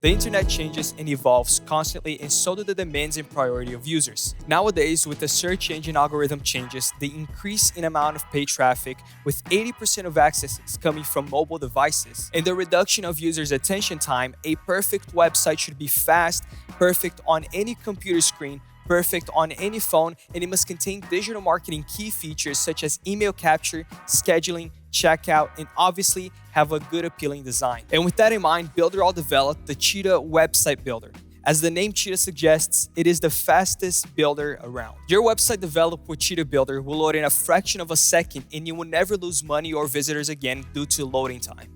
The internet changes and evolves constantly, and so do the demands and priority of users. Nowadays, with the search engine algorithm changes, the increase in amount of paid traffic, with 80% of accesses coming from mobile devices, and the reduction of users' attention time, a perfect website should be fast, perfect on any computer screen, perfect on any phone, and it must contain digital marketing key features such as email capture, scheduling, checkout, and obviously have a good appealing design. And with that in mind, Builderall developed the Cheetah website builder. As the name Cheetah suggests, it is the fastest builder around. Your website developed with Cheetah Builder will load in a fraction of a second, and you will never lose money or visitors again due to loading time.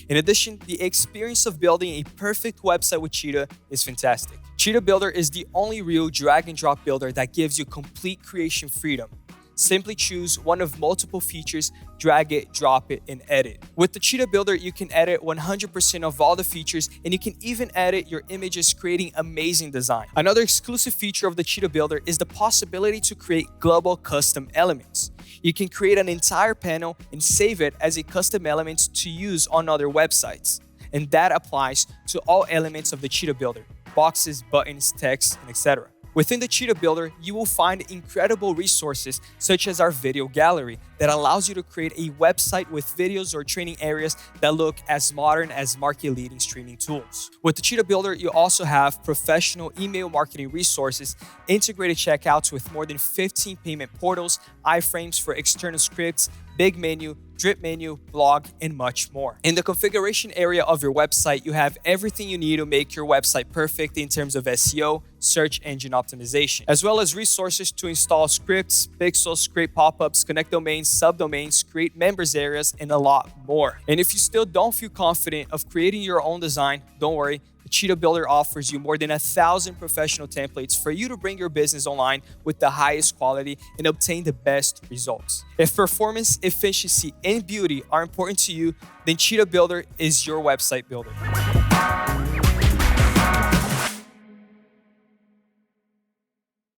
In addition, the experience of building a perfect website with Cheetah is fantastic. Cheetah Builder is the only real drag and drop builder that gives you complete creation freedom. Simply choose one of multiple features, drag it, drop it, and edit. With the Cheetah Builder, you can edit 100% of all the features, and you can even edit your images, creating amazing design. Another exclusive feature of the Cheetah Builder is the possibility to create global custom elements. You can create an entire panel and save it as a custom element to use on other websites. And that applies to all elements of the Cheetah Builder: boxes, buttons, text, and etc. Within the Cheetah Builder, you will find incredible resources such as our video gallery that allows you to create a website with videos or training areas that look as modern as market-leading streaming tools. With the Cheetah Builder, you also have professional email marketing resources, integrated checkouts with more than 15 payment portals, iframes for external scripts, big menu, drip menu, blog, and much more. In the configuration area of your website, you have everything you need to make your website perfect in terms of SEO, search engine optimization, as well as resources to install scripts, pixels, create pop-ups, connect domains, subdomains, create members areas, and a lot more. And if you still don't feel confident of creating your own design, don't worry. The Cheetah Builder offers you more than 1,000 professional templates for you to bring your business online with the highest quality and obtain the best results. If performance, efficiency, and beauty are important to you, then Cheetah Builder is your website builder.